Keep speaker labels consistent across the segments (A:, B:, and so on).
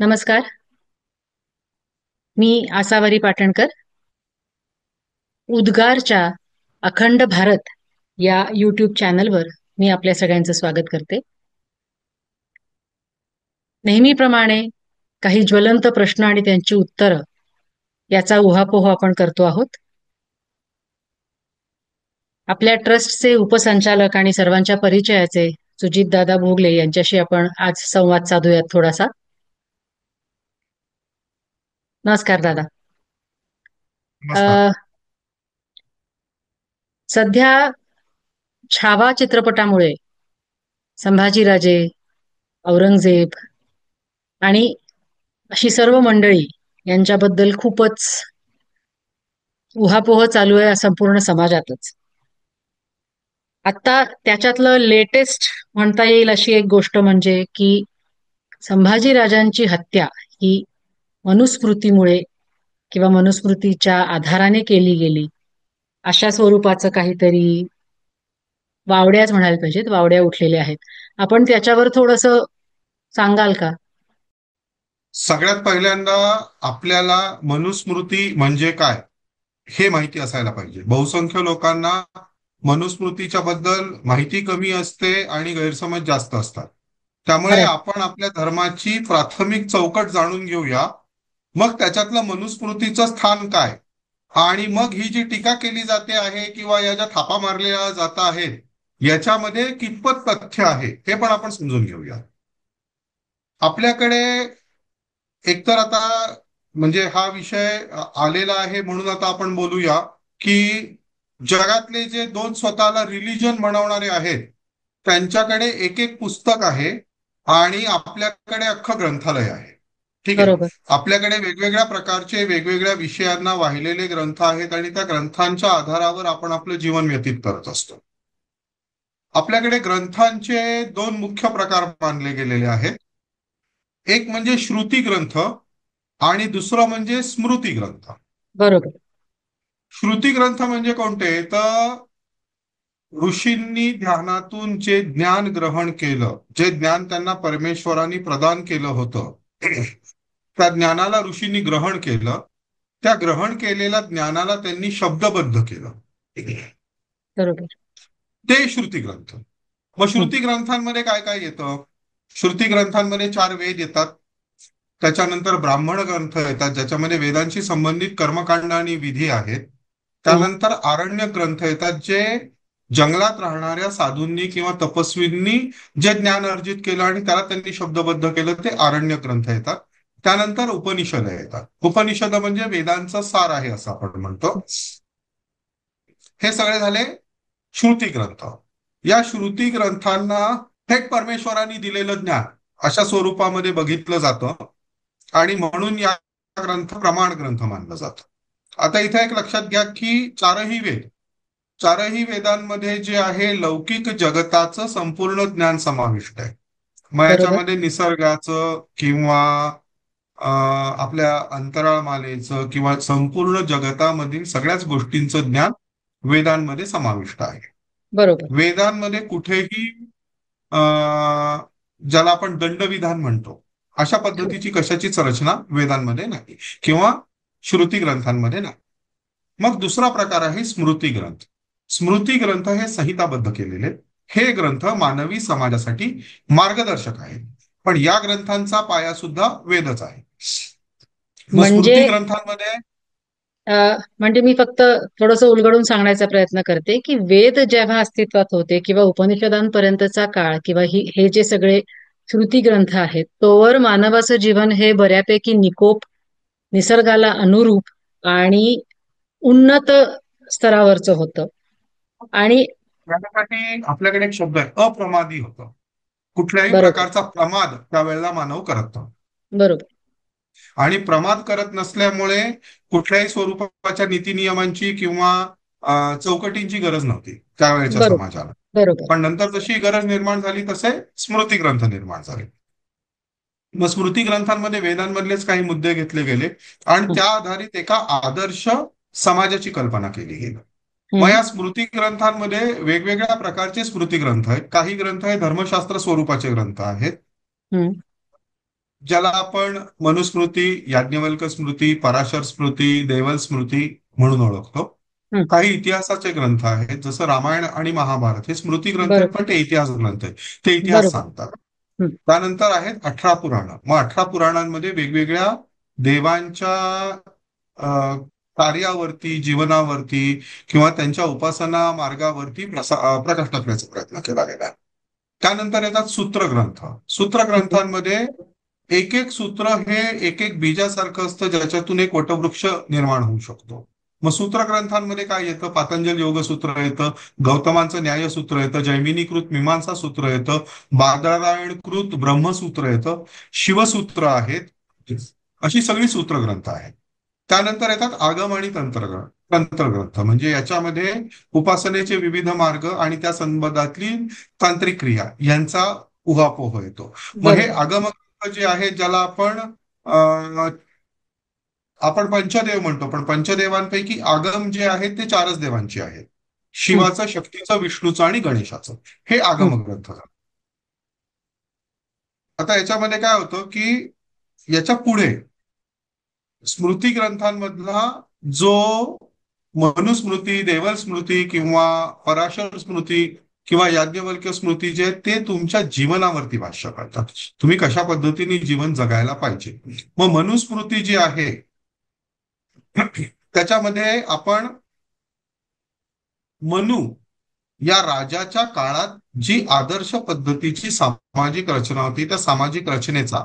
A: नमस्कार. मी आसावरी पाटणकर. उद्गारच्या अखंड भारत या यूट्यूब चॅनलवर मी आपल्या सगळ्यांचं स्वागत करते. नेहमीप्रमाणे काही ज्वलंत प्रश्न आणि त्यांची उत्तरं याचा उहापोह आपण करतो आहोत. आपल्या ट्रस्टचे उपसंचालक आणि सर्वांच्या परिचयाचे सुजितदादा भोगले यांच्याशी आपण आज संवाद साधूयात थोडासा. नमस्कार दादा.
B: नमस्कार.
A: अ, सध्या छावा चित्रपटामुळे संभाजीराजे, औरंगजेब आणि अशी सर्व मंडळी यांच्याबद्दल खूपच उहापोह चालू आहे संपूर्ण समाजातच. आता त्याच्यातलं लेटेस्ट म्हणता येईल अशी एक गोष्ट म्हणजे की संभाजीराजांची हत्या ही मनुस्मृतीमुळे किंवा मनुस्मृतीच्या आधाराने केली गेली अशा स्वरूपाचं काहीतरी वावड्याच म्हणायला पाहिजेत, वावड्या उठलेल्या आहेत. आपण त्याच्यावर थोडंसं सांगाल का?
B: सगळ्यात पहिल्यांदा आपल्याला मनुस्मृती म्हणजे काय हे माहिती असायला पाहिजे. बहुसंख्य लोकांना मनुस्मृतीच्या बद्दल माहिती कमी असते आणि गैरसमज जास्त असतात. त्यामुळे
A: खरंय.
B: आपण आपल्या धर्माची प्राथमिक चौकट जाणून घेऊया. मग त्याच्यातलं मनुस्मृतीचं स्थान काय आणि मग ही जी टीका केली जाते आहे किंवा या ज्या थापा मारल्या जात आहेत याच्यामध्ये कितपत तथ्य आहे हे पण आपण समजून घेऊया. आपल्याकडे एकतर आता म्हणजे हा विषय आलेला आहे म्हणून आता आपण बोलूया की जगातले जे दोन स्वतःला रिलिजन बनवणारे आहेत त्यांच्याकडे एक एक पुस्तक आहे आणि आपल्याकडे अख्खं ग्रंथालय आहे. ठीक आहे.
A: बरोबर.
B: आपल्याकडे वेगवेगळ्या प्रकारचे वेगवेगळ्या विषयांना वाहिलेले ग्रंथ आहेत आणि त्या ग्रंथांच्या आधारावर आपण आपलं जीवन व्यतीत करत असतो. आपल्याकडे ग्रंथांचे दोन मुख्य प्रकार मानले गेलेले आहेत. एक म्हणजे श्रुती ग्रंथ आणि दुसरं म्हणजे स्मृती ग्रंथ.
A: बरोबर.
B: श्रुती ग्रंथ म्हणजे कोणते तर ऋषींनी ध्यानातून जे ज्ञान ग्रहण केलं, जे ज्ञान त्यांना परमेश्वरांनी प्रदान केलं होतं, त्या ज्ञानाला ऋषींनी ग्रहण केलं. त्या ग्रहण केलेल्या ज्ञानाला त्यांनी शब्दबद्ध केलं.
A: बरोबर.
B: ते श्रुती ग्रंथ. मग
A: हं.
B: श्रुती ग्रंथांमध्ये काय काय येतं? श्रुती ग्रंथांमध्ये चार वेद येतात. त्याच्यानंतर ब्राह्मण ग्रंथ येतात ज्याच्यामध्ये वेदांशी संबंधित कर्मकांड आणि विधी आहेत.
A: हं.
B: त्यानंतर आरण्य ग्रंथ येतात जे जंगलात राहणाऱ्या साधूंनी किंवा तपस्वींनी जे ज्ञान अर्जित केलं आणि त्याला त्यांनी शब्दबद्ध केलं ते आरण्य ग्रंथ येतात. त्यानंतर उपनिषद येतात. उपनिषद म्हणजे वेदांचा सार आहे असं आपण म्हणतो. हे सगळे झाले श्रुती ग्रंथ. या श्रुती ग्रंथांना थेट परमेश्वरांनी दिलेलं ज्ञान अशा स्वरूपामध्ये बघितलं जातं आणि म्हणून या ग्रंथ प्रमाण ग्रंथ मानलं जातं. आता इथे एक लक्षात घ्या की चारही वेदांमध्ये जे आहे लौकिक जगताचं संपूर्ण ज्ञान समाविष्ट आहे. मग
A: बरोबर.
B: याच्यामध्ये निसर्गाचं किंवा आपल्या अंतराळमालेचं किंवा संपूर्ण जगतामधील सगळ्याच गोष्टींचं ज्ञान वेदांमध्ये समाविष्ट आहे.
A: बरोबर.
B: वेदांमध्ये कुठेही अ, ज्याला आपण दंडविधान म्हणतो अशा पद्धतीची कशाचीच रचना वेदांमध्ये नाही किंवा श्रुती ग्रंथांमध्ये नाही. मग दुसरा प्रकार आहे स्मृती ग्रंथ. स्मृती ग्रंथ हे संहिताबद्ध केलेले. हे ग्रंथ मानवी समाजासाठी मार्गदर्शक आहेत. पण या ग्रंथांचा पाया सुद्धा वेदच आहे. मग
A: म्हणजे
B: स्मृती ग्रंथांमध्ये
A: अ, म्हणजे मी फक्त थोडंसं उलगडून सांगण्याचा प्रयत्न करते की वेद जेव्हा अस्तित्वात होते किंवा उपनिषदांपर्यंतचा काळ किंवा हे जे सगळे श्रुती ग्रंथ आहेत तोवर मानवाचं जीवन हे बऱ्यापैकी निकोप, निसर्गाला अनुरूप आणि उन्नत स्तरावरचं होतं. आणि
B: त्याच्यासाठी आपल्याकडे एक शब्द आहे अप्रमादी होतं. कुठल्याही
A: बरोबर.
B: प्रकारचा प्रमाद त्यावेळेला मानव करत नव्हता.
A: बरोबर.
B: आणि प्रमाद करत नसल्यामुळे कुठल्याही स्वरूपाच्या नीती किंवा चौकटींची गरज नव्हती त्यावेळेच्या
A: बरोबर.
B: समाजाला.
A: बरोबर.
B: पण नंतर जशी गरज निर्माण झाली तसे स्मृती ग्रंथ निर्माण झाले. मग स्मृती ग्रंथांमध्ये वेदांमधलेच काही मुद्दे घेतले गेले आणि
A: हं.
B: त्या आधारित एका आदर्श समाजाची कल्पना केली गेली. मग
A: हं.
B: या स्मृती ग्रंथांमध्ये वेगवेगळ्या प्रकारचे स्मृती ग्रंथ आहेत. काही ग्रंथ हे धर्मशास्त्र स्वरूपाचे ग्रंथ आहेत.
A: हं.
B: ज्याला आपण मनुस्मृती, याज्ञवल्क्य स्मृती, पराशर स्मृती, देवल स्मृती म्हणून ओळखतो.
A: हं,
B: काही इतिहासाचे ग्रंथ आहेत, जसं रामायण आणि महाभारत हे स्मृती ग्रंथ आहेत,
A: बरोबर
B: पण ते इतिहास ग्रंथ आहेत. ते इतिहास
A: बरोबर.
B: सांगतात.
A: हं,
B: त्यानंतर आहेत 18 पुराणं. मग 18 पुराणांमध्ये वेगवेगळ्या देवांच्या अ, कार्यावरती, जीवनावरती किंवा त्यांच्या उपासना मार्गावरती प्रकाश टाकण्याचा प्रयत्न केला गेला आहे. त्यानंतर येतात सूत्रग्रंथ.
A: हं,
B: सूत्रग्रंथांमध्ये एक एक सूत्र हे एक एक बीजासारखं असतं, ज्याच्यातून एक वटवृक्ष निर्माण होऊ शकतो. मग सूत्रग्रंथांमध्ये काय येतं? पातंजल योगसूत्र येतं, गौतमांचं न्यायसूत्र येतं, जैमिनीकृत मीमांसा सूत्र येतं, बादरायणकृत ब्रह्मसूत्र येतं, शिवसूत्र आहेत. अशी सगळी सूत्रग्रंथ आहेत. त्यानंतर येतात आगम आणि तंत्रग्रंथ, म्हणजे याच्यामध्ये उपासनेचे विविध मार्ग आणि त्या संबंधातली तांत्रिक क्रिया यांचा उहापोह येतो. मग हे
A: बरोबर.
B: आगम जे आहे, ज्याला आपण पंचदेव म्हणतो, पण पंचदेवांपैकी आगम जे आहेत ते चारच देवांची आहेत:
A: हं,
B: शिवाचं, शक्तीचं, विष्णूचं आणि गणेशाचं. हे
A: हं,
B: आगम ग्रंथ झाले. आता याच्यामध्ये काय होतं की याच्या पुढे स्मृती ग्रंथांमधला जो मनुस्मृती, देवल स्मृती किंवा पराशर स्मृती किंवा याज्ञवल्क्य स्मृती, जे आहेत, ते तुमच्या जीवनावरती भाष्य करतात. तुम्ही कशा पद्धतीने जीवन जगायला पाहिजे. मग मनुस्मृती जी आहे त्याच्यामध्ये आपण मनु या राजाच्या काळात जी आदर्श पद्धतीची सामाजिक रचना होती, त्या सामाजिक रचनेचा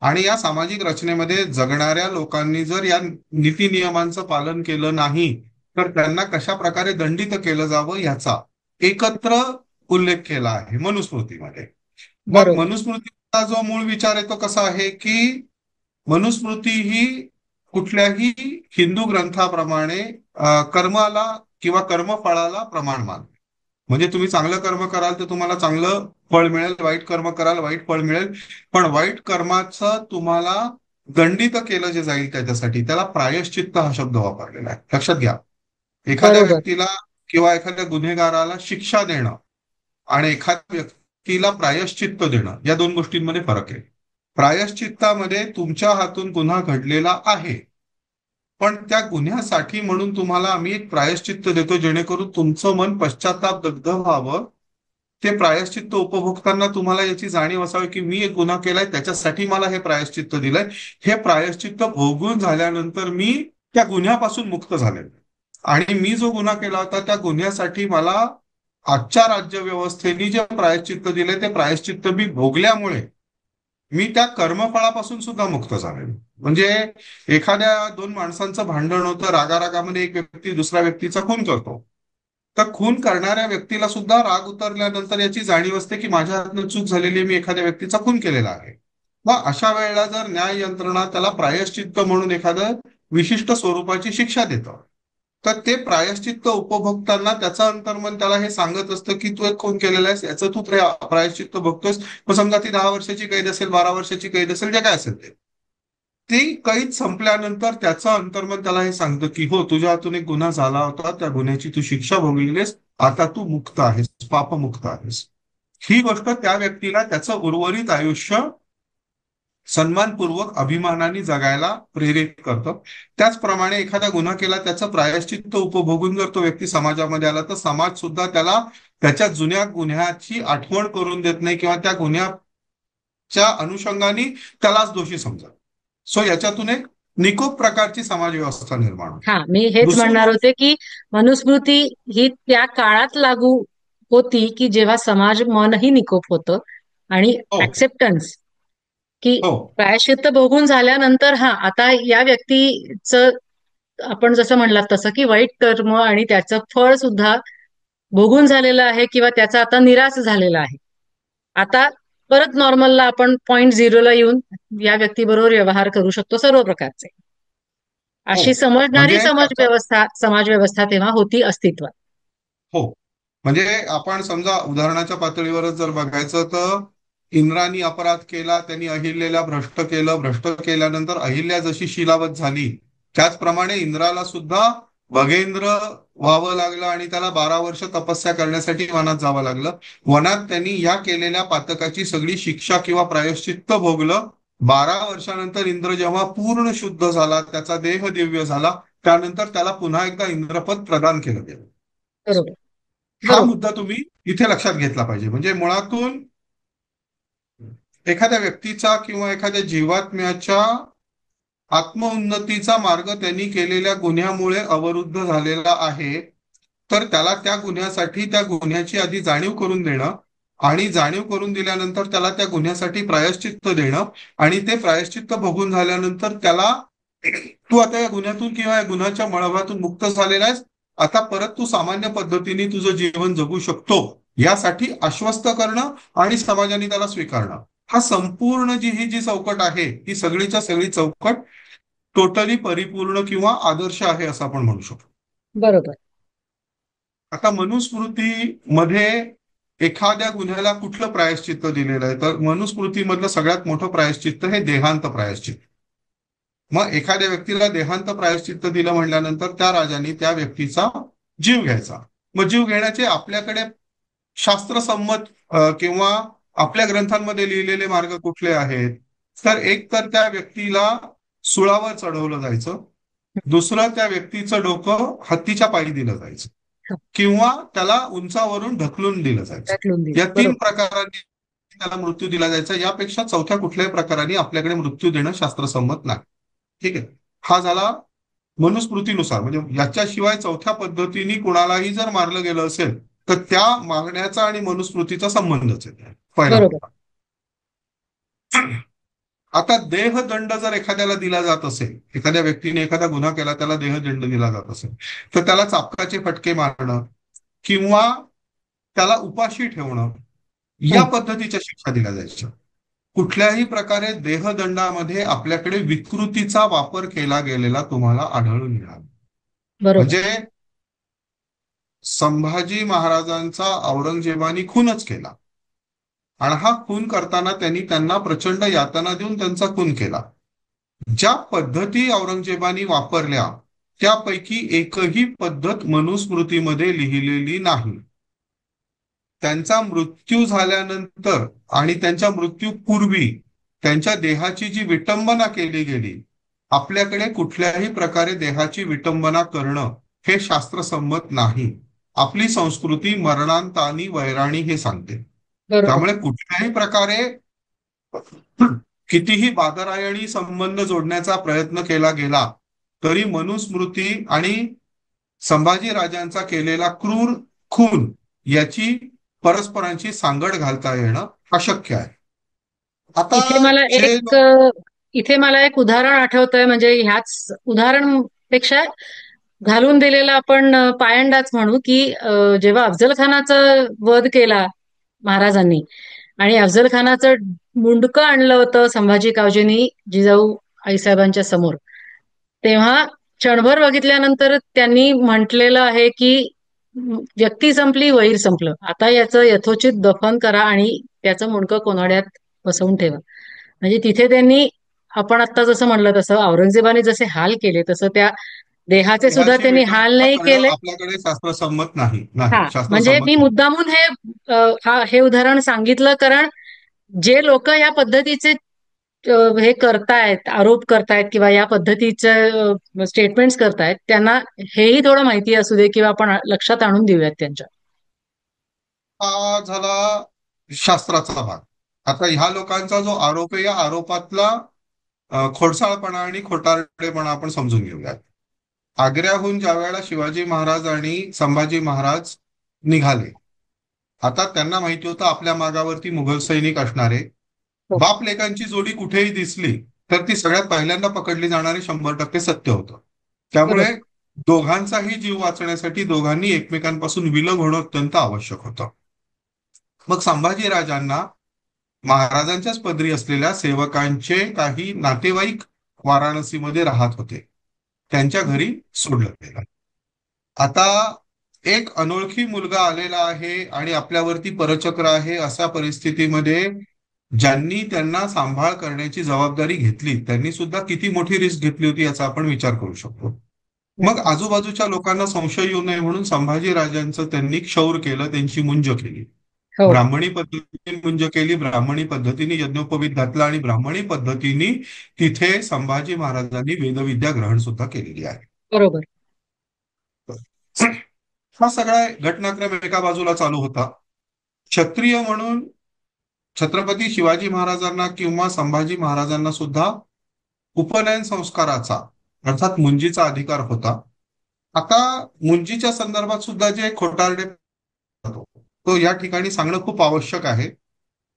B: आणि या सामाजिक रचनेमध्ये जगणाऱ्या लोकांनी जर या नीती नियमांचं पालन केलं नाही, तर त्यांना कशा प्रकारे दंडित केलं जावं याचा एकत्र उल्लेख केला आहे मनुस्मृतीमध्ये. मग
A: बरोबर.
B: मनुस्मृतीचा जो मूळ विचार आहे तो कसा आहे की मनुस्मृती ही कुठल्याही हिंदू ग्रंथाप्रमाणे कर्माला किंवा कर्मफळाला प्रमाण मानते. म्हणजे तुम्ही चांगलं कर्म कराल तर तुम्हाला चांगलं फळ मिळेल, वाईट कर्म कराल वाईट फळ मिळेल. पण वाईट कर्माचं तुम्हाला दंडित केलं जे जाईल त्याच्यासाठी त्याला प्रायश्चित्त हा शब्द वापरलेला आहे. लक्षात घ्या. एखाद्या
A: बरोबर.
B: व्यक्तीला किंवा एखाद्या गुन्हेगाराला शिक्षा देणं आणि एखाद्या व्यक्तीला प्रायश्चित्त देणं, या दोन गोष्टींमध्ये फरक आहे. प्रायश्चित्तामध्ये तुमच्या हातून गुन्हा घडलेला आहे, पण त्या गुन्ह्यासाठी म्हणून तुम्हाला आम्ही एक प्रायश्चित्त देतो, जेणेकरून तुमचं मन पश्चाताप दग्ध व्हावं. ते प्रायश्चित्त उपभोगताना तुम्हाला याची जाणीव असावी की मी एक गुन्हा केलाय, त्याच्यासाठी मला हे प्रायश्चित्त दिलंय. हे प्रायश्चित्त भोगून झाल्यानंतर मी त्या गुन्ह्यापासून मुक्त झाले आणि मी जो गुन्हा केला होता त्या गुन्ह्यासाठी मला आजच्या राज्यव्यवस्थेने जे प्रायश्चित्त दिले ते प्रायश्चित्त मी भोगल्यामुळे मी त्या कर्मफळापासून सुद्धा मुक्त झालेलो. म्हणजे एखाद्या दोन माणसांचं भांडण होतं, रागारागामध्ये एक व्यक्ती दुसऱ्या व्यक्तीचा खून करतो, तर खून करणाऱ्या व्यक्तीला सुद्धा राग उतरल्यानंतर याची जाणीव असते की माझ्या हातनं चूक झालेली आहे, मी एखाद्या व्यक्तीचा खून केलेला आहे. मग अशा वेळेला जर न्याय यंत्रणा त्याला प्रायश्चित्त म्हणून एखादं विशिष्ट स्वरूपाची शिक्षा देतं, तर ते प्रायश्चित्त उपभोगताना त्याचं अंतर्मन त्याला हे सांगत असतं की तू एक खून केलेला आहेस, याचं तू प्रायश्चित्त भोगतोस. मग समजा ती 10 वर्षाची कैद असेल, 12 वर्षाची कैद असेल, जे काय असेल ते, ती कैद संपल्यानंतर त्याचं अंतर्मन त्याला हे सांगतं की हो, तुझ्या हातून एक गुन्हा झाला होता, त्या गुन्ह्याची तू शिक्षा भोगलेलीस, आता तू मुक्त आहेस, पापमुक्त आहेस. ही गोष्ट त्या व्यक्तीला त्याचं उर्वरित आयुष्य सन्मानपूर्वक अभिमानाने जगायला प्रेरित करतं. त्याचप्रमाणे एखादा गुन्हा केला, त्याचं प्रायश्चित्त उपभोगून जर तो व्यक्ती समाजामध्ये आला, तर समाज सुद्धा त्याला त्याच्या जुन्या गुन्ह्याची आठवण करून देत नाही किंवा त्या गुन्ह्याच्या अनुषंगाने त्यालाच दोषी समजत. सो याच्यातून एक निकोप प्रकारची समाज व्यवस्था निर्माण होते.
A: हा, मी हेच
B: दुसरी
A: म्हणणार
B: गोष्ट,
A: होते की मनुस्मृती ही त्या काळात लागू होती की जेव्हा समाज मनही निकोप होतं आणि
B: हो
A: ऍक्सेप्टन्स की
B: हो
A: प्रायश्चित्त भोगून झाल्यानंतर हा आता या व्यक्तीचं आपण जसं म्हणलात तसं की वाईट कर्म आणि त्याचं फळ सुद्धा भोगून झालेलं आहे किंवा त्याचा आता निराश झालेला आहे. आता परत नॉर्मलला आपण पॉईंट झिरोला येऊन या व्यक्तीबरोबर व्यवहार करू शकतो सर्व प्रकारचे.
B: हो,
A: अशी समजणारी
B: म्हणजे त्याचा
A: समाज व्यवस्था तेव्हा होती अस्तित्वात.
B: हो, म्हणजे आपण समजा उदाहरणाच्या पातळीवरच जर बघायचं तर इंद्रानी अपराध केला, त्यांनी अहिल्याला भ्रष्ट केलं, भ्रष्ट केल्यानंतर अहिल्या जशी शिलावत झाली, त्याचप्रमाणे इंद्राला सुद्धा भगेंद्र व्हावं लागलं आणि त्याला 12 वर्ष तपस्या करण्यासाठी वनात जावं लागलं. वनात त्यांनी या केलेल्या पातकाची सगळी शिक्षा किंवा प्रायश्चित्त भोगलं 12 वर्षानंतर इंद्र जेव्हा पूर्ण शुद्ध झाला, त्याचा देह दिव्य झाला, त्यानंतर त्याला पुन्हा एकदा इंद्रपद प्रदान केलं गेलं.
A: बरोबर.
B: हा
A: बरोबर.
B: मुद्दा तुम्ही इथे लक्षात घेतला पाहिजे. म्हणजे मुळातून एखाद्या व्यक्तीचा किंवा एखाद्या जीवात्म्याच्या आत्मउन्नतीचा मार्ग त्यांनी केलेल्या गुन्ह्यामुळे अवरुद्ध झालेला आहे, तर त्याला त्या गुन्ह्यासाठी त्या गुन्ह्याची आधी जाणीव करून देणं, आणि जाणीव करून दिल्यानंतर त्याला त्या गुन्ह्यासाठी प्रायश्चित्त देणं, आणि ते प्रायश्चित्त भोगून झाल्यानंतर त्याला, तू आता या गुन्ह्यातून किंवा या गुन्ह्याच्या मळभातून मुक्त झालेला आहेस, आता परत तू सामान्य पद्धतीने तुझं जीवन जगू शकतो, यासाठी आश्वस्त करणं आणि समाजाने त्याला स्वीकारणं. हा संपूर्ण ही जी चौकट आहे, ही सगळीच्या सगळी चौकट टोटली परिपूर्ण किंवा आदर्श आहे असं आपण म्हणू शकतो.
A: बरोबर.
B: आता मनुस्मृतीमध्ये एखाद्या गुन्ह्याला कुठलं प्रायश्चित्त दिलेलं आहे, तर मनुस्मृतीमधलं सगळ्यात मोठं प्रायश्चित्त हे देहांत प्रायश्चित्त. मग एखाद्या व्यक्तीला देहांत प्रायश्चित्त दिलं म्हटल्यानंतर त्या राजाने त्या व्यक्तीचा जीव घ्यायचा. मग जीव घेण्याचे आपल्याकडे शास्त्रसंमत किंवा आपल्या ग्रंथांमध्ये लिहिलेले मार्ग कुठले आहेत, तर एक तर त्या व्यक्तीला सुळावर चढवलं जायचं, दुसरं त्या व्यक्तीचं डोकं हत्तीच्या पायी दिलं जायचं, किंवा त्याला उंचावरून ढकलून दिलं जायचं.
A: ढकलून दिलं.
B: या 3
A: बरोबर.
B: प्रकारांनी त्याला मृत्यू दिला जायचा. यापेक्षा चौथ्या कुठल्याही प्रकाराने आपल्याकडे मृत्यू देणं शास्त्रसंमत नाही. ठीक आहे. हा झाला मनुस्मृतीनुसार. म्हणजे याच्याशिवाय चौथ्या पद्धतीने कुणालाही जर मारलं गेलं असेल, तर त्या मारण्याचा आणि मनुस्मृतीचा संबंधच आहे, पहिला
A: बरोबर.
B: मुद्दा. आता देहदंड जर एखाद्याला दिला जात असेल, एखाद्या व्यक्तीने एखादा गुन्हा केला, त्याला देहदंड दिला जात असेल, तर त्याला चापकाचे फटके मारणं किंवा त्याला उपाशी ठेवणं, या
A: हं.
B: पद्धतीच्या शिक्षा दिल्या जायच्या. कुठल्याही प्रकारे देहदंडामध्ये आपल्याकडे विकृतीचा वापर केला गेलेला तुम्हाला आढळून येणार.
A: बरोबर.
B: म्हणजे संभाजी महाराजांचा औरंगजेबाने खूनच केला, आणि हा खून करताना त्यांना प्रचंड यातना देऊन त्यांचा खून केला. ज्या पद्धती औरंगजेबाने वापरल्या, त्यापैकी एकही पद्धत मनुस्मृतीमध्ये लिहिलेली नाही. त्यांचा मृत्यू झाल्यानंतर आणि त्यांच्या मृत्यूपूर्वी त्यांच्या देहाची जी विटंबना केली गेली, आपल्याकडे कुठल्याही प्रकारे देहाची विटंबना करणं हे शास्त्रसंमत नाही. आपली संस्कृती मरणांतानी वैराणी हे सांगते.
A: बरोबर.
B: त्यामुळे कुठल्याही प्रकारे कितीही बादरायणी संबंध जोडण्याचा प्रयत्न केला गेला, तरी मनुस्मृती आणि संभाजी राजांचा केलेला क्रूर खून याची परस्परांची सांगड घालता येणं अशक्य आहे. आता
A: इथे मला
B: जे
A: एक
B: लोक
A: इथे मला एक उदाहरण आठवतंय, म्हणजे ह्याच उदाहरणपेक्षा घालून दिलेला आपण पायंडाच म्हणू, की जेव्हा अफजल खानाचा वध केला महाराजांनी, आणि अफजल खानाचं मुंडकं आणलं होतं संभाजी कावजेंनी जिजाऊ आईसाहेबांच्या समोर, तेव्हा क्षणभर बघितल्यानंतर त्यांनी म्हटलेलं आहे की व्यक्ती संपली, वैर संपलं, आता याचं यथोचित दफन करा आणि त्याचं मुंडकं कोनाड्यात बसवून ठेवा. म्हणजे तिथे त्यांनी, आपण आता जसं म्हणलं तसं औरंगजेबाने जसे हाल केले, तसं त्या देहाचे सुद्धा
B: देहाची
A: त्यांनी हाल
B: विटंबना
A: नाही
B: करणं
A: केले.
B: आपल्याकडे शास्त्रसंमत नाही,
A: हा,
B: नाही
A: म्हणजे मी
B: शास्त्रसंमत नाही.
A: मुद्दामून हे उदाहरण सांगितलं, कारण जे लोक या पद्धतीचे हे करतायत, आरोप करतायत किंवा या पद्धतीचे स्टेटमेंट्स करतायत, त्यांना हेही थोडं माहिती असू दे किंवा आपण लक्षात आणून देऊयात त्यांच्या.
B: हा झाला शास्त्राचा भाग. आता ह्या लोकांचा जो आरोप आहे, या आरोपातला खोडसाळपणा आणि खोटारडेपणा आपण समजून घेऊयात. आग्र्याहून ज्या वेळेला शिवाजी महाराज आणि संभाजी महाराज निघाले, आता त्यांना माहिती होतं आपल्या मागावरती मुघल सैनिक असणारे.
A: हो.
B: बाप लेकांची जोडी कुठेही दिसली तर ती सगळ्यात पहिल्यांदा पकडली जाणारी 100% सत्य होतं. त्यामुळे
A: बरोबर.
B: दोघांचाही जीव वाचण्यासाठी दोघांनी एकमेकांपासून विलग होणं अत्यंत आवश्यक होतं. मग संभाजी राजांना महाराजांच्याच पदरी असलेल्या सेवकांचे काही नातेवाईक वाराणसीमध्ये राहत होते, त्यांच्या घरी सोडलं गेलं. आता एक अनोळखी मुलगा आलेला आहे आणि आपल्यावरती परचक्र आहे, अशा परिस्थितीमध्ये ज्यांनी त्यांना सांभाळ करण्याची जबाबदारी घेतली, त्यांनी सुद्धा किती मोठी रिस्क घेतली होती याचा आपण विचार करू शकतो. मग
A: नक्की.
B: आजूबाजूच्या लोकांना संशय येऊ नये म्हणून संभाजी राजांचं त्यांनी क्षौर केलं, त्यांची मुंज केली.
A: हो.
B: ब्राह्मणी पद्धतीने मुंज केली, ब्राह्मणी पद्धतीने यज्ञोपवीत घातला आणि ब्राह्मणी पद्धतीने तिथे संभाजी महाराजांनी वेदविद्या ग्रहण सुद्धा केलेली आहे.
A: बरोबर.
B: हा सगळा घटनाक्रम एका बाजूला चालू होता. क्षत्रिय म्हणून छत्रपती शिवाजी महाराजांना किंवा संभाजी महाराजांना सुद्धा उपनयन संस्काराचा अर्थात मुंजीचा अधिकार होता. आता मुंजीच्या संदर्भात सुद्धा जे खोटारडे तो या ठिकाणी सांगणं खूप आवश्यक आहे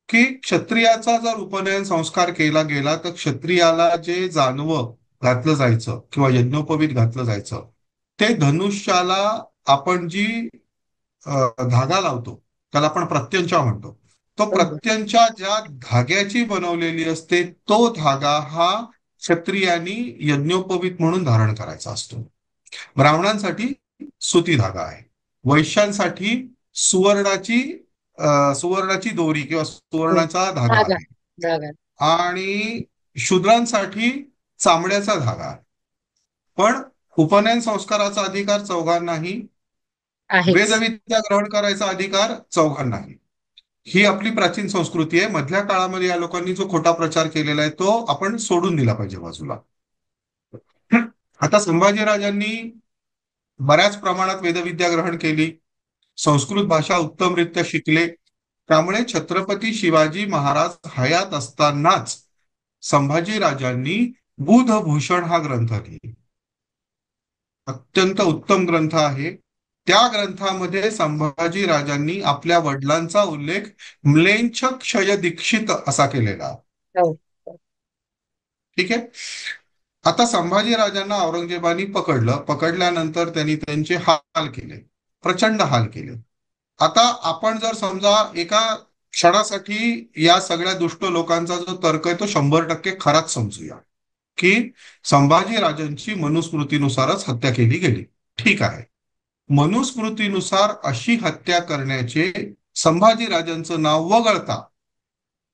B: की क्षत्रियाचा जर उपनयन संस्कार केला गेला तर क्षत्रियाला जे जानवं घातलं जायचं किंवा यज्ञोपवीत घातलं जायचं ते धनुष्याला आपण जी धागा लावतो त्याला आपण प्रत्यंचा म्हणतो. तो
A: बरोबर.
B: प्रत्यंचा ज्या धाग्याची बनवलेली असते तो धागा हा क्षत्रियांनी यज्ञोपवीत म्हणून धारण करायचा असतो. ब्राह्मणांसाठी सुती धागा आहे. वैश्यांसाठी सुवर्णाची सुवर्णाची दोरी किंवा
A: हो.
B: सुवर्णाचा धागा
A: जागा.
B: आहे.
A: जागा.
B: आणि शूद्रांसाठी चामड्याचा धागा आहे. पण उपनयन संस्काराचा अधिकार चौघांनाही,
A: आहेच.
B: वेदविद्या ग्रहण करायचा अधिकार चौघांनाही. ही आपली प्राचीन संस्कृती आहे. मधल्या काळामध्ये या लोकांनी जो खोटा प्रचार केलेला आहे तो आपण सोडून दिला पाहिजे बाजूला. आता संभाजीराजांनी बऱ्याच प्रमाणात वेदविद्या ग्रहण केली, संस्कृत भाषा उत्तमरित्या शिकले. त्यामुळे छत्रपती शिवाजी महाराज हयात असतानाच संभाजीराजांनी बुधभूषण हा ग्रंथ लिहिला. अत्यंत उत्तम ग्रंथ आहे. त्या ग्रंथामध्ये संभाजीराजांनी आपल्या वडिलांचा उल्लेख म्लेंछ क्षय दीक्षित असा केलेला.
A: हो.
B: ठीक आहे. आता संभाजीराजांना औरंगजेबाने पकडल्यानंतर त्यांनी त्यांचे हाल केले, प्रचंड हाल केले. आता आपण जर समजा एका क्षणासाठी या सगळ्या दुष्ट लोकांचा जो तर्क आहे तो 100% खराच समजूया की संभाजीराजांची मनुस्मृतीनुसारच हत्या केली गेली. ठीक आहे. मनुस्मृतीनुसार अशी हत्या करण्याचे संभाजीराजांचं नाव वगळता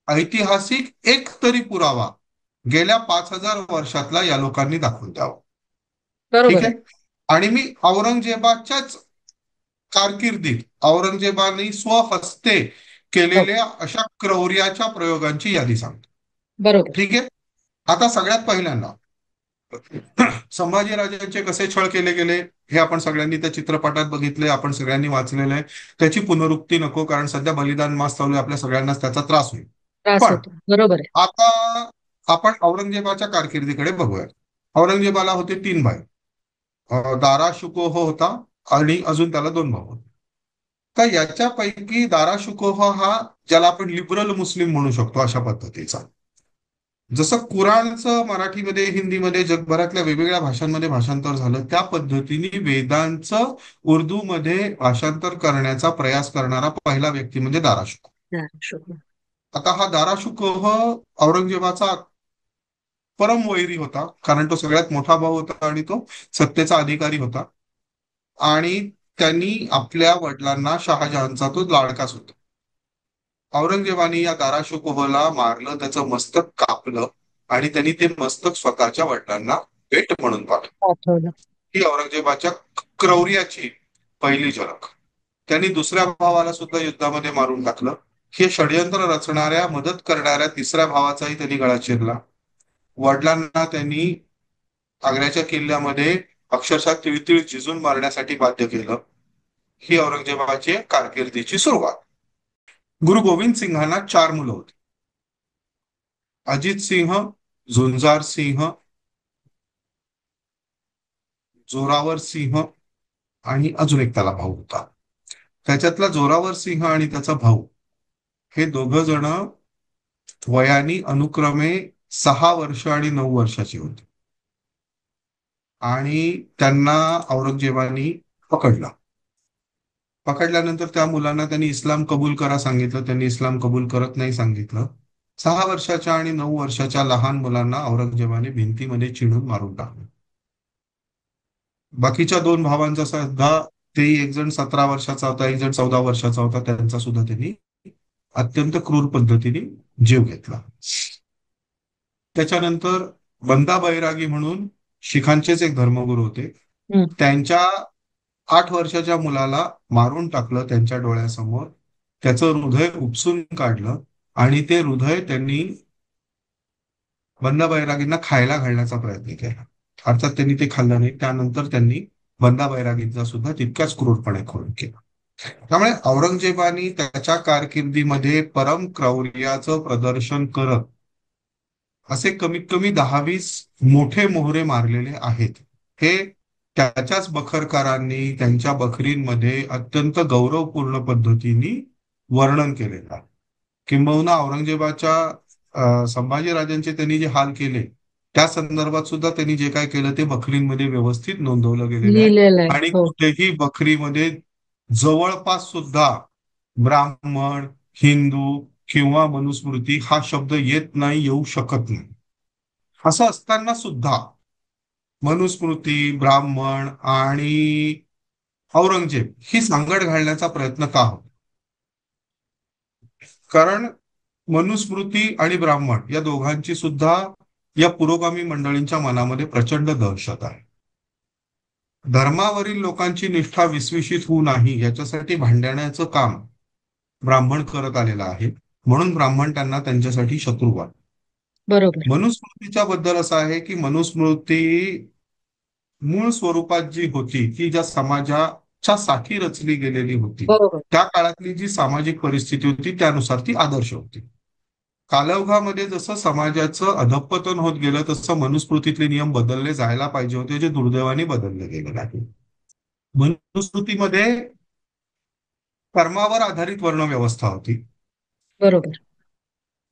B: ऐतिहासिक एक तरी पुरावा गेल्या 5,000 वर्षातला या लोकांनी दाखवून द्यावा. ठीक
A: बरोबर
B: आहे.
A: आहे.
B: आणि मी औरंगजेबाच्याच कारकिर्दीत औरंगजेबाने स्वहस्ते
A: हो.
B: केलेल्या अशा क्रौर्याच्या प्रयोगांची यादी सांगतो.
A: बरोबर.
B: ठीक आहे. आता सगळ्यात पहिल्यांदा संभाजीराजांचे कसे छळ केले गेले हे आपण सगळ्यांनी त्या चित्रपटात बघितले, आपण सगळ्यांनी वाचलेलं आहे. त्याची पुनरुक्ती नको, कारण सध्या बलिदान मास चालू आहे, आपल्या सगळ्यांनाच त्याचा त्रास होईल.
A: त्रास
B: पण
A: होतो. बरोबर आहे.
B: आता आपण औरंगजेबाच्या कारकिर्दीकडे बघूया. औरंगजेबाला होते 3 भाई. दारा शुकोह होता आणि अजून त्याला 2 भाऊ होते. तर याच्यापैकी दारा शुकोह हा ज्याला आपण लिबरल मुस्लिम म्हणू शकतो अशा पद्धतीचा. जसं कुराणचं मराठीमध्ये, हिंदीमध्ये, जगभरातल्या वेगवेगळ्या भाषांमध्ये भाषांतर झालं त्या पद्धतीने वेदांचं उर्दूमध्ये भाषांतर करण्याचा प्रयास करणारा पहिला व्यक्ती म्हणजे दारा शुकोह.
A: हा, शुभ.
B: आता हा दारा शुकोह औरंगजेबाचा परम वैरी होता, कारण तो सगळ्यात मोठा भाऊ होता आणि तो सत्तेचा अधिकारी होता. आणि त्यांनी आपल्या वडिलांना शहाजहानचा तो लाडकाच होता. औरंगजेबाने या दारा शुकोहला मारलं, त्याचं मस्तक कापलं आणि त्यांनी ते मस्तक स्वतःच्या वडिलांना भेट म्हणून पाठवलं.
A: पाठवलं.
B: ही औरंगजेबाच्या क्रौर्याची पहिली झलक. त्यांनी दुसऱ्या भावाला सुद्धा युद्धामध्ये मारून टाकलं. हे षडयंत्र रचणाऱ्या, मदत करणाऱ्या तिसऱ्या भावाचाही त्यांनी गळा चिरला. वडिलांना त्यांनी आग्र्याच्या किल्ल्यामध्ये अक्षरशः तिळतिळ झिजून मारण्यासाठी बाध्य केलं. ही औरंगजेबाची कारकिर्दीची सुरुवात. गुरु गोविंद सिंहांना 4 मुलं होती. अजित सिंह, झुंजार सिंह, जोरावर सिंह आणि अजून एक त्याला भाऊ होता. त्याच्यातला जोरावर सिंह आणि त्याचा भाऊ हे दोघ जण वयानी अनुक्रमे 6 वर्ष आणि 9 वर्षाची होती. आणि त्यांना औरंगजेबानी पकडला. पकडल्यानंतर त्या मुलांना त्यांनी इस्लाम कबूल करा सांगितलं. त्यांनी इस्लाम कबूल करत नाही सांगितलं. 6 वर्षाच्या आणि 9 वर्षाच्या लहान मुलांना औरंगजेबाने भिंतीमध्ये चिणून मारून टाकलं. बाकीच्या 2 भावांचा सुद्धा, ते एक जण 17 वर्षाचा होता, एक जण 14 वर्षाचा होता, त्यांचा सुद्धा त्यांनी अत्यंत क्रूर पद्धतीने जीव घेतला. त्याच्यानंतर बंदा बैरागी म्हणून शिखांचेच एक धर्मगुरू होते.
A: हम्म.
B: त्यांच्या 8 वर्षाच्या मुलाला मारून टाकलं त्यांच्या डोळ्यासमोर. त्याचं हृदय उपसून काढलं आणि ते हृदय त्यांनी बंदा बैरागींना खायला घालण्याचा प्रयत्न केला. अर्थात त्यांनी ते खाल्लं नाही. त्यानंतर त्यांनी बंदा बैरागींचा सुद्धा तितक्याच क्रूरपणे खून केला. त्यामुळे औरंगजेबाने त्याच्या कारकिर्दीमध्ये परम क्रौर्याचं प्रदर्शन करत असे कमीत कमी 10-20 मोठे मोहरे मारलेले आहेत. हे त्याच्याच बखरकारांनी त्यांच्या बखरींमध्ये अत्यंत गौरवपूर्ण पद्धतीने वर्णन केलेलं आहे. किंबहुना औरंगजेबाच्या संभाजीराजांचे त्यांनी जे हाल केले त्या संदर्भात सुद्धा त्यांनी जे काय केलं ते बखरींमध्ये व्यवस्थित नोंदवलं गेलेलं आहे.
A: लिहिलेलं आहे.
B: आणि
A: हो.
B: कुठेही बखरीमध्ये जवळपास सुद्धा ब्राह्मण, हिंदू किंवा मनुस्मृती हा शब्द येत नाही, येऊ शकत नाही. असं असताना सुद्धा मनुस्मृती, ब्राह्मण आणि औरंगजेब ही सांगड घालण्याचा प्रयत्न का होतो? कारण मनुस्मृती आणि ब्राह्मण या दोघांची सुद्धा या पुरोगामी मंडळींच्या मनामध्ये प्रचंड दहशत आहे. धर्मावरील लोकांची निष्ठा विस्विषित होऊ नाही याच्यासाठी भांडण्याचं काम ब्राह्मण करत आलेला आहे. म्हणून ब्राह्मण त्यांना त्यांच्यासाठी शत्रू वाटतात.
A: बरोबर.
B: मनुस्मृतीच्या बद्दल असं आहे की मनुस्मृती मूळ स्वरूपात जी होती ती ज्या समाजाच्या साठी रचली गेलेली होती,
A: बरोबर.
B: त्या काळातली जी सामाजिक परिस्थिती होती त्यानुसार ती आदर्श होती. कालौघामध्ये जसं समाजाचं अधःपतन होत गेलं तसं मनुस्मृतीतले नियम बदलले जायला पाहिजे होते, जे दुर्दैवाने बदलले गेले नाही. मनुस्मृतीमध्ये कर्मावर आधारित वर्णव्यवस्था होती,
A: बरोबर.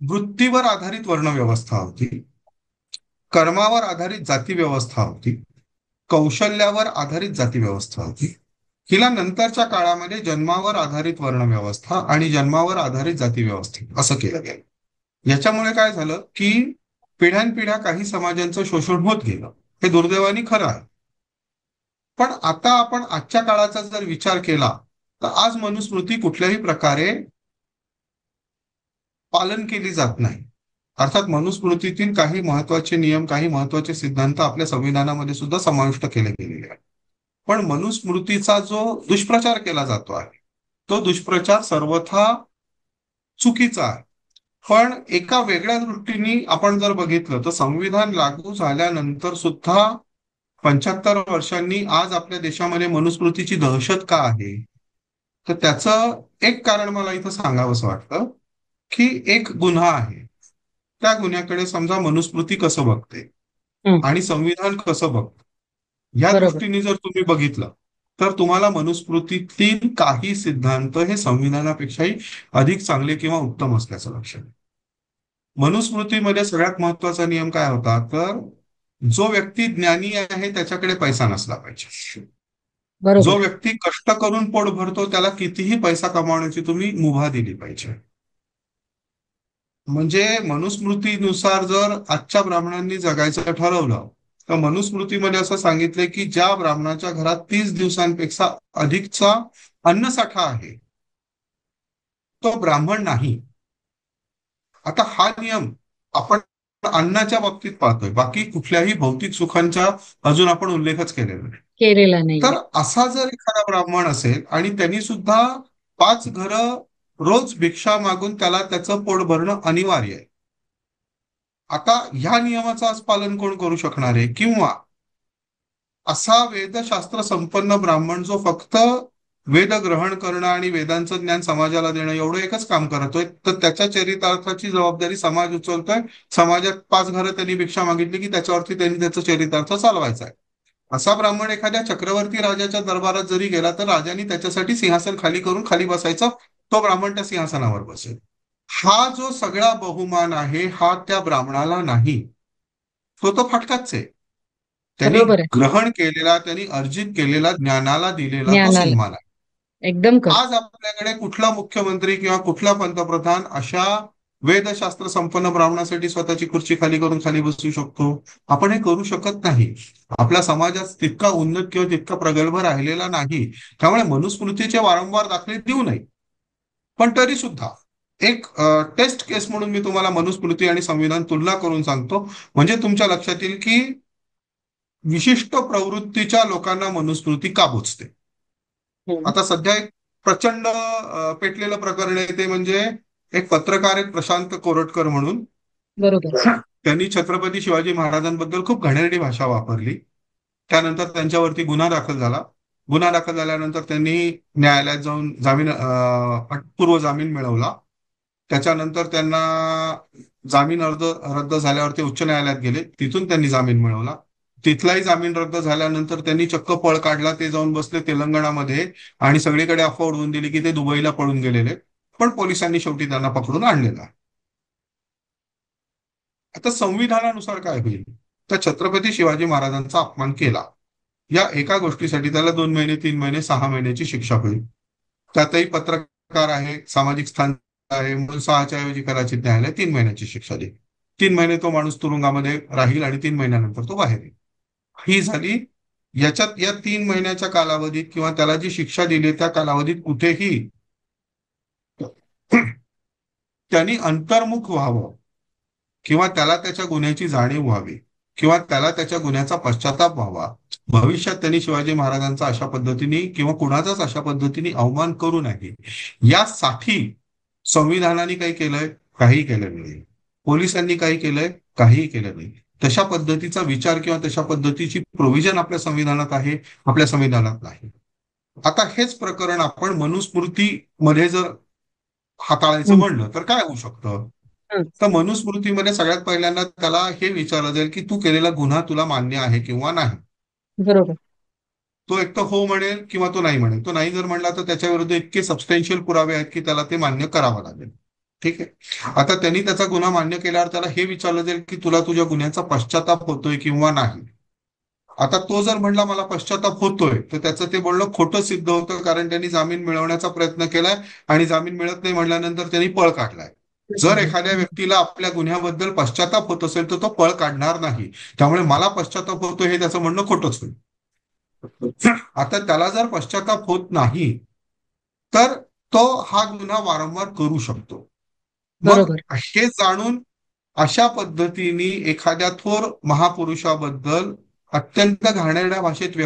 B: वृत्तीवर आधारित वर्णव्यवस्था होती, कर्मावर आधारित जाती व्यवस्था होती, कौशल्यावर आधारित जाती व्यवस्था होती. हिला नंतरच्या काळामध्ये जन्मावर आधारित वर्णव्यवस्था आणि जन्मावर आधारित जाती व्यवस्था असं केलं गेलं. याच्यामुळे काय झालं की पिढ्यानपिढ्या काही समाजांचं शोषण होत गेलं. हे दुर्दैवाने खरं आहे. पण आता आपण आजच्या काळाचा जर विचार केला तर आज मनुस्मृती कुठल्याही प्रकारे पालन केली जात नाही. अर्थात मनुस्मृतीतील काही महत्वाचे नियम, काही महत्वाचे सिद्धांत आपल्या संविधानामध्ये सुद्धा समाविष्ट केले गेलेले आहेत. पण मनुस्मृतीचा जो दुष्प्रचार केला जातो आहे तो दुष्प्रचार सर्वथा चुकीचा आहे. पण एका वेगळ्या दृष्टीने आपण जर बघितलं तर संविधान लागू झाल्यानंतर सुद्धा 75 वर्षांनी आज आपल्या देशामध्ये मनुस्मृतीची दहशत का आहे? तर त्याचं एक कारण मला इथं सांगावंसं वाटतं की एक गुन्हा आहे. त्या गुन्ह्याकडे समजा मनुस्मृती कसं बघते
A: हं.
B: आणि संविधान कसं बघतं या
A: बरोबर.
B: दृष्टीने जर तुम्ही बघितलं तर तुम्हाला मनुस्मृतीतील काही सिद्धांत हे संविधानापेक्षाही अधिक चांगले किंवा उत्तम असल्याचं लक्षात येतं. मनुस्मृतीमध्ये सगळ्यात महत्वाचा नियम काय होता तर जो व्यक्ती ज्ञानी आहे त्याच्याकडे पैसा नसला पाहिजे. जो
A: बरोबर.
B: व्यक्ती कष्ट करून पोट भरतो त्याला कितीही पैसा कमावण्याची तुम्ही मुभा दिली पाहिजे. म्हणजे मनुस्मृतीनुसार जर आजच्या ब्राह्मणांनी जगायचं ठरवलं तर मनुस्मृतीमध्ये असं सांगितलंय की ज्या ब्राह्मणाच्या घरात 30 दिवसांपेक्षा अधिकचा अन्नसाठा आहे तो ब्राह्मण नाही. आता हा नियम आपण अन्नाच्या बाबतीत पाहतोय, बाकी कुठल्याही भौतिक सुखांचा अजून आपण उल्लेखच केलेला नाही.
A: केलेला
B: तर
A: नाहीये.
B: असा जर एखादा ब्राह्मण असेल आणि त्यांनी सुद्धा 5 घरं रोज भिक्षा मागून त्याला त्याचं पोट भरणं अनिवार्य आहे. आता ह्या नियमाचं आज पालन कोण करू शकणार आहे? किंवा असा वेदशास्त्र संपन्न ब्राह्मण जो फक्त वेद ग्रहण करणं आणि वेदांचं ज्ञान समाजाला देणं एवढं एकच काम करतोय तर त्याच्या चरितार्थाची जबाबदारी समाज उचलतोय. समाजात 5 घरं त्यांनी भिक्षा मागितली की त्याच्यावरती त्यांनी त्याचं चरितार्थ चालवायचा आहे. असा ब्राह्मण एखाद्या चक्रवर्ती राजाच्या दरबारात जरी गेला तर राजाने त्याच्यासाठी सिंहासन खाली करून खाली बसायचं, तो ब्राह्मण त्या सिंहासनावर बसेल. हा जो सगळा बहुमान आहे हा त्या ब्राह्मणाला नाही, तो फाटकाच आहे. त्यांनी
A: बरोबर आहे.
B: ग्रहण केलेला, त्यांनी अर्जित केलेला, ज्ञानाला दिलेला तो
A: ज्ञानाला.
B: सन्मान आहे.
A: एकदम
B: आज आपल्याकडे कुठला मुख्यमंत्री किंवा कुठला पंतप्रधान अशा वेदशास्त्र संपन्न ब्राह्मणासाठी स्वतःची खुर्ची खाली करून खाली बसू शकतो? आपण हे करू शकत नाही. आपल्या समाजात तितका उन्नत किंवा तितका प्रगल्भ राहिलेला नाही. त्यामुळे मनुस्मृतीचे वारंवार दाखले देऊ नये. पण तरी सुद्धा एक टेस्ट केस म्हणून मी तुम्हाला मनुस्मृती आणि संविधान तुलना करून सांगतो, म्हणजे तुमच्या लक्षात येईल की विशिष्ट प्रवृत्तीच्या लोकांना मनुस्मृती का बोचते.
A: हं.
B: आता सध्या एक प्रचंड पेटलेलं प्रकरण आहे ते म्हणजे एक पत्रकार आहेत प्रशांत कोरटकर म्हणून.
A: बरोबर.
B: त्यांनी छत्रपती शिवाजी महाराजांबद्दल खूप घाणेरडी भाषा वापरली. त्यानंतर त्यांच्यावरती गुन्हा दाखल झाला. गुन्हा दाखल झाल्यानंतर त्यांनी न्यायालयात जाऊन अटपूर्व जामीन मिळवला. त्याच्यानंतर त्यांना जामीन अर्ज रद्द झाल्यावर ते उच्च न्यायालयात गेले, तिथून त्यांनी जामीन मिळवला. तिथलाही जामीन रद्द झाल्यानंतर त्यांनी चक्क पळ काढला, ते जाऊन बसले तेलंगणामध्ये आणि सगळीकडे अफवा उडवून दिली की ते दुबईला पळून गेलेले. पण पोलिसांनी शेवटी त्यांना पकडून आणलेला. आता संविधानानुसार काय होईल? तर छत्रपती शिवाजी महाराजांचा अपमान केला या एका गोष्टीसाठी त्याला 2 महिने, 3 महिने, 6 महिन्याची शिक्षा होईल. त्यातही पत्रकार आहे, सामाजिक स्थान आहे, म्हणून 6च्या ऐवजी कदाचित न्यायालय 3 महिन्याची शिक्षा देईल. 3 महिने तो माणूस तुरुंगामध्ये राहील आणि 3 महिन्यानंतर तो बाहेर येईल. ही झाली. याच्यात या 3 महिन्याच्या कालावधीत किंवा त्याला जी शिक्षा दिली त्या कालावधीत कुठेही त्यांनी अंतर्मुख व्हावं किंवा त्याला त्याच्या गुन्ह्याची जाणीव व्हावी किंवा त्याला त्याच्या गुन्ह्याचा पश्चाताप व्हावा, भविष्यात त्यांनी शिवाजी महाराजांचा अशा पद्धतीने किंवा कुणाचाच अशा पद्धतीने अवमान करू नये यासाठी संविधानाने काही केलंय? काही केलं नाही. पोलिसांनी काही केलंय? काहीही केलं नाही. तशा पद्धतीचा विचार किंवा तशा पद्धतीची प्रोव्हिजन आपल्या संविधानात आहे? आपल्या संविधानात नाही. आता हेच प्रकरण आपण मनुस्मृतीमध्ये जर हाताळायचं
A: हं,
B: म्हणलं तर काय होऊ शकतं?
A: हं.
B: तर मनुस्मृतीमध्ये सगळ्यात पहिल्यांदा त्याला हे विचारलं जाईल की तू केलेला गुन्हा तुला मान्य आहे किंवा नाही.
A: बरोबर.
B: तो एक तर हो म्हणेल किंवा तो नाही म्हणेल. तो नाही जर म्हणला तर त्याच्या विरुद्ध इतके सबस्टेन्शियल पुरावे आहेत की त्याला ते मान्य करावं लागेल. ठीक आहे. आता त्यांनी त्याचा गुन्हा मान्य केल्यावर त्याला हे विचारलं जाईल की तुला तुझ्या गुन्ह्याचा पश्चाताप होतोय किंवा नाही. आता तो जर म्हणला मला पश्चाताप होतोय तर त्याचं ते बोलणं खोटं सिद्ध होतं, कारण त्यांनी जामीन मिळवण्याचा प्रयत्न केलाय आणि जामीन मिळत नाही म्हणल्यानंतर त्यांनी पळ काढलाय. जर एखाद्या व्यक्तीला आपल्या गुन्ह्याबद्दल पश्चाताप होत असेल तर तो पळ काढणार नाही. त्यामुळे मला पश्चाताप होतो हे त्याचं म्हणणं खोटंच होईल. आता त्याला जर पश्चाताप होत नाही तर तो हा गुन्हा वारंवार करू शकतो. मग
A: बरोबर.
B: हे जाणून अशा पद्धतीने एखाद्या थोर महापुरुषाबद्दल अत्यंत घाणेरड्या भाषेत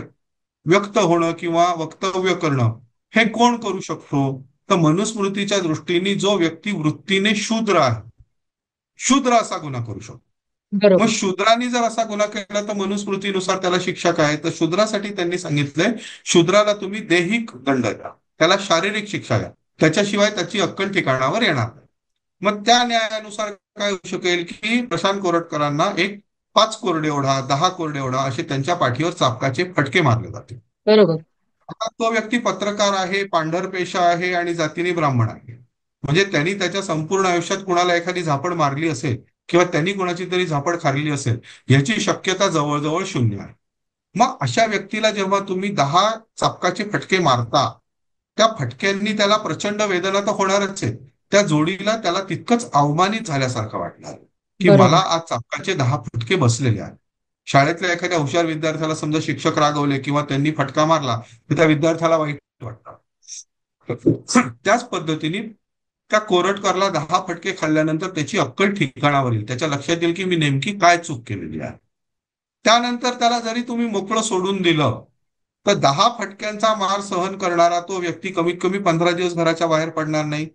B: व्यक्त होणं किंवा वक्तव्य करणं हे कोण करू शकतो? तर मनुस्मृतीच्या दृष्टीने जो व्यक्ती वृत्तीने शूद्र आहे, शूद्र असा गुन्हा करू शकतो. मग
A: बरोबर.
B: शूद्रांनी जर असा गुन्हा केला तर मनुस्मृतीनुसार त्याला शिक्षा काय? तर शूद्रासाठी त्यांनी सांगितलंय, शूद्राला तुम्ही दैहिक दंड द्या, त्याला शारीरिक शिक्षा द्या, त्याच्याशिवाय त्याची अक्कल ठिकाणावर येणार नाही. मग त्या न्यायानुसार काय होऊ शकेल की प्रशांत कोरटकरांना 5 कोरडे ओढा, 10 कोरडे ओढा असे त्यांच्या पाठीवर चापकाचे फटके मारले जातील.
A: बरोबर.
B: आता तो व्यक्ती पत्रकार आहे, पांढरपेशा आहे आणि जातीने ब्राह्मण आहे. म्हणजे त्यांनी त्याच्या संपूर्ण आयुष्यात कुणाला एखादी झापड मारली असेल किंवा त्यांनी कोणाची तरी झापड खाल्ली असेल याची शक्यता जवळजवळ शून्य आहे. मग अशा व्यक्तीला जेव्हा तुम्ही 10 चापकाचे फटके मारता, त्या फटक्यांनी त्याला प्रचंड वेदना तर होणारच आहे. त्या जोडीला त्याला तितकंच अवमानित झाल्यासारखं वाटणार की मला
A: बरोबर.
B: आज चापकाचे 10 फटके बसलेले आहेत. शाळेतल्या एखाद्या हुशार विद्यार्थ्याला समजा शिक्षक रागवले किंवा त्यांनी फटका मारला तर त्या विद्यार्थ्याला वाईट वाटतं. त्याच पद्धतीने त्या कोरटकरला 10 फटके खाल्ल्यानंतर त्याची अक्कल ठिकाणावर येईल, त्याच्या लक्षात येईल की मी नेमकी काय चूक केलेली आहे. त्यानंतर त्याला जरी तुम्ही मोकळं सोडून दिलं तर 10 फटक्यांचा मार सहन करणारा तो व्यक्ती कमीत कमी 15 दिवस घराच्या बाहेर पडणार नाही.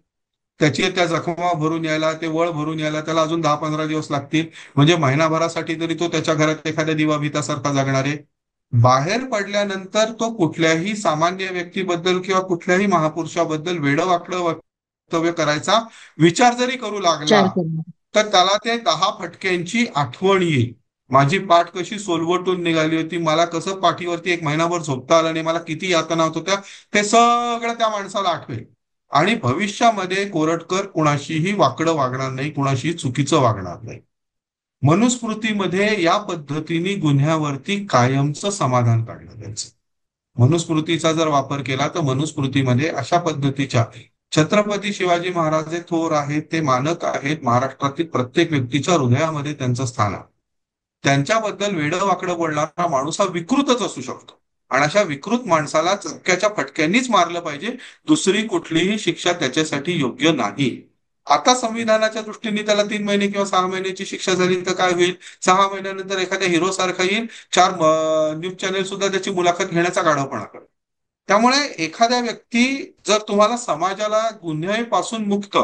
B: त्याची त्या जखमा भरून यायला, ते वळ भरून यायला त्याला अजून 10-15 दिवस लागतील. म्हणजे महिनाभरासाठी तरी तो त्याच्या घरात एखाद्या दिवा भीतासारखा जगणार आहे. बाहेर पडल्यानंतर तो कुठल्याही सामान्य व्यक्तीबद्दल किंवा कुठल्याही महापुरुषाबद्दल वेडवाकडं वक्तव्य करायचा विचार जरी करू लागला
A: विचार करू.
B: तर त्याला ते 10 फटक्यांची आठवण येईल. माझी पाठ कशी सोलवटून निघाली होती, मला कसं पाठीवरती 1 महिनाभर झोपता आलं नाही, मला किती यातना होत होत्या, ते सगळं त्या माणसाला आठवेल. आणि भविष्यामध्ये कोरटकर कुणाशीही वाकडं वागणार नाही, कुणाशीही चुकीचं वागणार नाही. मनुस्मृतीमध्ये या पद्धतीने गुन्ह्यावरती कायमचं समाधान काढलं जायचं. मनुस्मृतीचा जर वापर केला तर मनुस्मृतीमध्ये अशा पद्धतीच्या छत्रपती शिवाजी महाराज हे थोर आहेत, ते मानक आहेत, महाराष्ट्रातील प्रत्येक व्यक्तीच्या हृदयामध्ये त्यांचं स्थान आहे. त्यांच्याबद्दल वेडं वाकडं बोलणारा माणूस हा विकृतच असू शकतो आणि अशा विकृत माणसाला चक्क्याच्या फटक्यांनीच मारलं पाहिजे. दुसरी कुठलीही शिक्षा त्याच्यासाठी योग्य नाही. आता संविधानाच्या दृष्टीने त्याला 3 महिने किंवा 6 महिन्याची शिक्षा झाली तर काय होईल? 6 महिन्यानंतर एखाद्या हिरो सारखा येईल, 4 न्यूज चॅनेल सुद्धा त्याची मुलाखत घेण्याचा गाढवपणा करतो. त्यामुळे एखाद्या व्यक्ती जर तुम्हाला समाजाला गुन्ह्यापासून मुक्त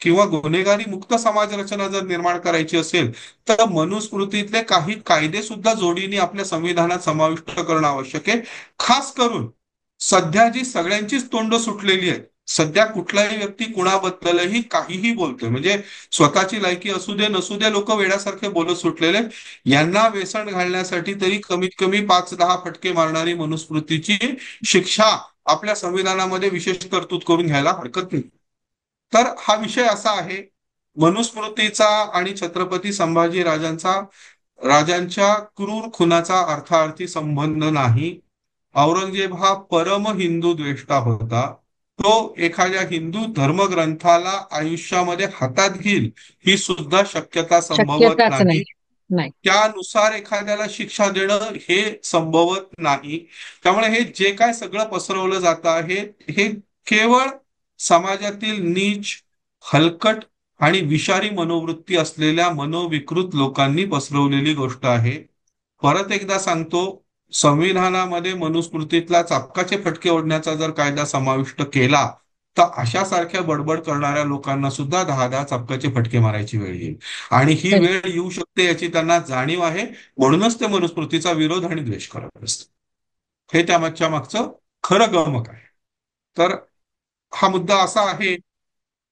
B: किंवा गुन्हेगारी मुक्त समाज रचना जर निर्माण करायची असेल, तर मनुस्मृतीतले काही कायदे सुद्धा जोडीने आपल्या संविधानात समाविष्ट करणं आवश्यक आहे. खास करून सध्या जी सगळ्यांचीच तोंड सुटलेली आहेत, सध्या कुठलाही व्यक्ती कुणाबद्दलही काहीही बोलतोय, म्हणजे स्वतःची लायकी असू दे नसू दे, लोक वेड्यासारखे बोलत सुटलेले आहेत. यांना वेसण घालण्यासाठी तरी कमीत कमी 5-10 फटके मारणारी मनुस्मृतीची शिक्षा आपल्या संविधानामध्ये विशेष तरतूद करून घ्यायला हरकत नाही. तर हा विषय असा आहे, मनुस्मृतीचा आणि छत्रपती संभाजी राजांच्या क्रूर खुनाचा अर्थार्थी संबंध नाही. औरंगजेब हा परम हिंदू द्वेष्टा होता. तो एखाद्या हिंदू धर्मग्रंथाला आयुष्यामध्ये हातात घेईल ही सुद्धा शक्यता संभवत
A: शक्यताच
B: नाही.
A: नाही. नाही.
B: त्यानुसार एखाद्याला शिक्षा देणं हे संभवत नाही. त्यामुळे हे जे काय सगळं पसरवलं जातं आहे, हे केवळ समाजातील नीच, हलकट आणि विषारी मनोवृत्ती असलेल्या मनोविकृत लोकांनी पसरवलेली गोष्ट आहे. परत एकदा सांगतो, संविधानामध्ये मनुस्मृतीतला चाबकाचे फटके ओढण्याचा जर कायदा समाविष्ट केला, तर अशा सारख्या बडबड करणाऱ्या लोकांना सुद्धा 10-10 चाबकाचे फटके मारायची वेळ येईल. आणि ही
A: खरी.
B: वेळ येऊ शकते याची त्यांना जाणीव आहे. म्हणूनच ते मनुस्मृतीचा विरोध आणि द्वेष करत असतात. हे त्यामागच्या मागचं खरं गमक आहे. तर हा मुद्दा असा आहे.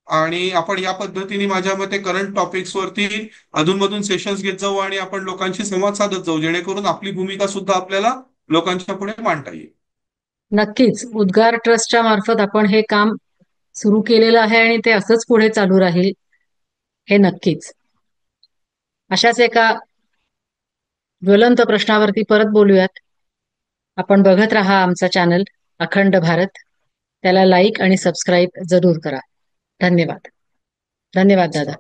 B: आणि आपण या पद्धतीने माझ्या मते करंट टॉपिक्स वरती अधूनमधून सेशन्स घेत जाऊ आणि आपण लोकांशी संवाद साधत जाऊ, जेणेकरून आपली भूमिका सुद्धा आपल्याला लोकांच्या पुढे मांडता येईल.
A: नक्कीच उद्गार ट्रस्टच्या मार्फत आपण हे काम सुरू केलेलं आहे आणि ते असंच पुढे चालू राहील, हे नक्कीच. अशाच एका ज्वलंत प्रश्नावरती परत बोलूयात. आपण बघत राहा आमचा चॅनल अखंड भारत. त्याला लाईक आणि सबस्क्राईब जरूर करा. धन्यवाद. धन्यवाद दादा.